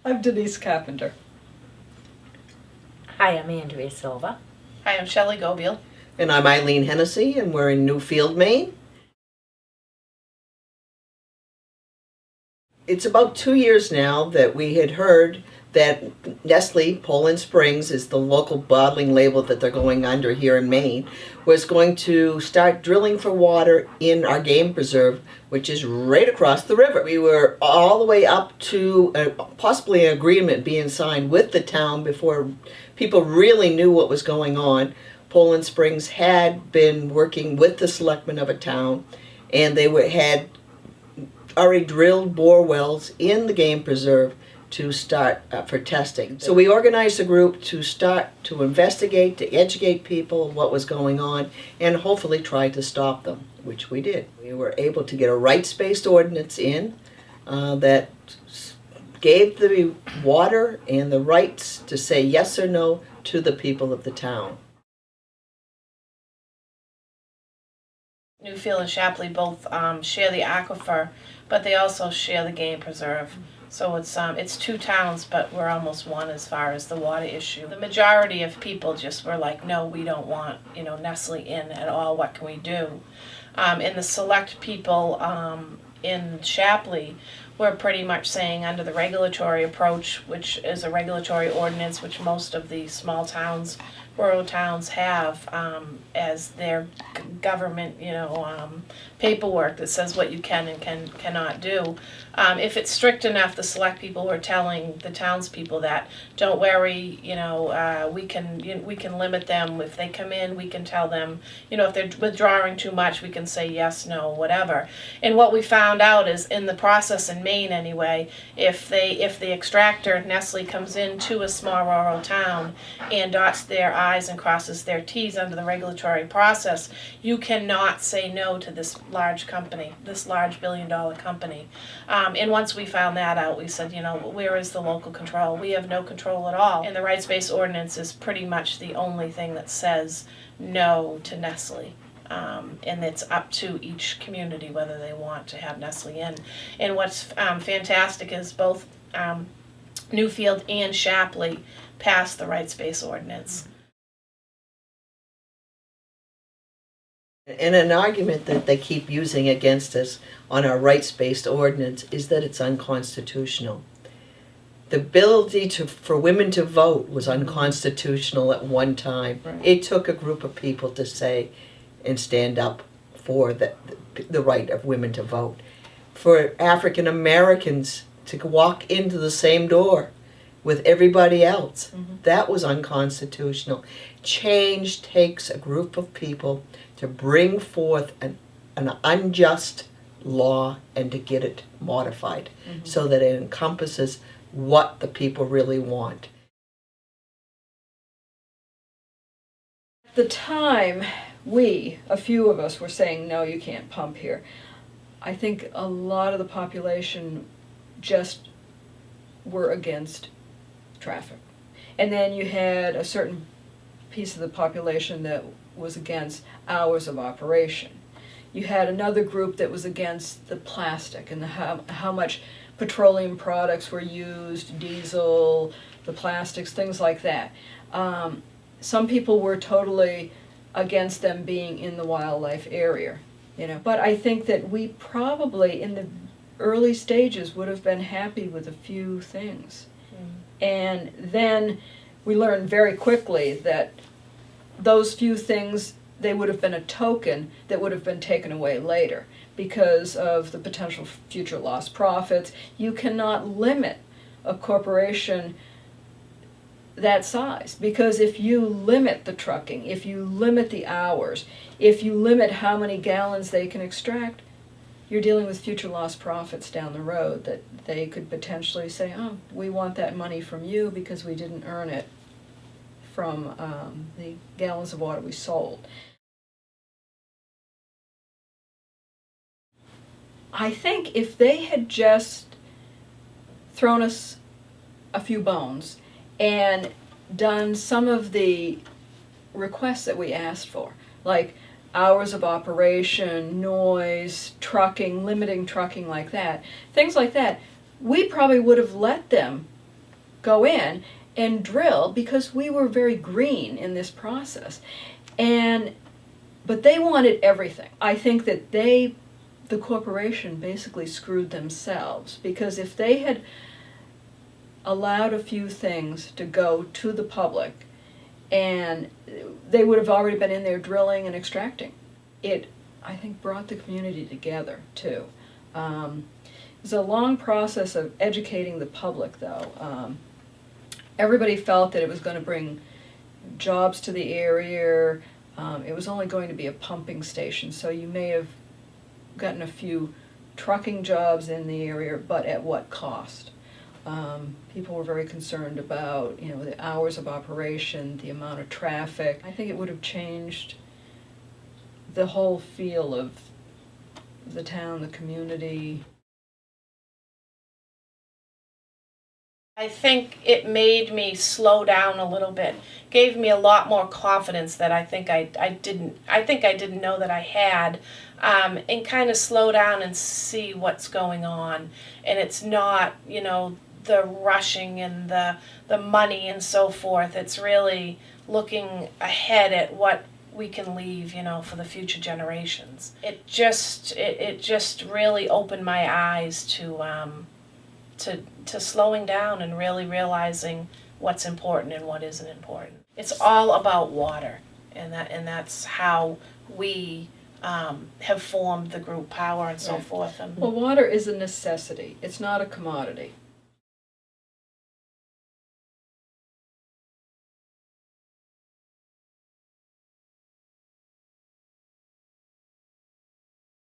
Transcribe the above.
I'm Denise Carpenter. Hi, I'm Andrea Silva. Hi, I'm Shelly Gobeille. And I'm Eileen Hennessey, and we're in Newfield, Maine. It's about 2 years now that we had heard that Nestle, Poland Springs, is the local bottling label that they're going under here in Maine, was going to start drilling for water in our game preserve, which is right across the river. We were all the way up to possibly an agreement being signed with the town before people really knew what was going on. Poland Springs had been working with the selectmen of a town, and they had already drilled bore wells in the game preserve to start for testing. So we organized a group to start to investigate, to educate people what was going on, and hopefully try to stop them, which we did. We were able to get a rights-based ordinance in that gave the water and the rights to say yes or no to the people of the town. Newfield and Shapley both share the aquifer, but they also share the game preserve. So it's two towns, but we're almost one as far as the water issue. The majority of people just were like, no, we don't want, Nestle in at all. What can we do? And the select people in Shapley were pretty much saying under the regulatory approach, which is a regulatory ordinance, which most of the small towns, rural towns have as their government, paperwork that says what you can and cannot do. If it's strict enough, the select people were telling the townspeople that don't worry, we can limit them. If they come in, we can tell them, if they're withdrawing too much, we can say yes, no, whatever. And what we found out is in the process in Maine anyway, if the extractor Nestle comes into a small rural town and dots their I's and crosses their T's under the regulatory process, you cannot say no to this large company, this large billion-dollar company. And once we found that out, we said, where is the local control? We have no control at all. And the rights-based ordinance is pretty much the only thing that says no to Nestle. And it's up to each community whether they want to have Nestle in. And what's fantastic is both Newfield and Shapley passed the rights-based ordinance. And an argument that they keep using against us on our rights-based ordinance is that it's unconstitutional. The ability for women to vote was unconstitutional at one time. Right. It took a group of people to say and stand up for the right of women to vote. For African Americans to walk into the same door with everybody else, that was unconstitutional. Change takes a group of people to bring forth an unjust law and to get it modified so that it encompasses what the people really want. At the time, a few of us were saying, no, you can't pump here. I think a lot of the population just were against traffic. And then you had a certain piece of the population that was against hours of operation. You had another group that was against the plastic and how much petroleum products were used, diesel, the plastics, things like that. Some people were totally against them being in the wildlife area, But I think that we probably, in the early stages, would have been happy with a few things. And then we learned very quickly that those few things, they would have been a token that would have been taken away later because of the potential future lost profits. You cannot limit a corporation that size, because if you limit the trucking, if you limit the hours, if you limit how many gallons they can extract, you're dealing with future lost profits down the road that they could potentially say, oh, we want that money from you because we didn't earn it from the gallons of water we sold. I think if they had just thrown us a few bones and done some of the requests that we asked for, like hours of operation, noise, trucking, limiting trucking like that, things like that, we probably would have let them go in and drill because we were very green in this process. But they wanted everything. I think that the corporation basically screwed themselves, because if they had allowed a few things to go to the public, and they would have already been in there drilling and extracting. It, I think, brought the community together too. It was a long process of educating the public, though. Everybody felt that it was going to bring jobs to the area. It was only going to be a pumping station, so you may have gotten a few trucking jobs in the area, but at what cost? People were very concerned about, the hours of operation, the amount of traffic. I think it would have changed the whole feel of the town, the community. I think it made me slow down a little bit, gave me a lot more confidence that I think I didn't know that I had, and kind of slow down and see what's going on. And it's not, the rushing and the money and so forth. It's really looking ahead at what we can leave, for the future generations. It just really opened my eyes to slowing down and really realizing what's important and what isn't important. It's all about water, and that's how we have formed the group POWWR and so forth. Well, water is a necessity. It's not a commodity.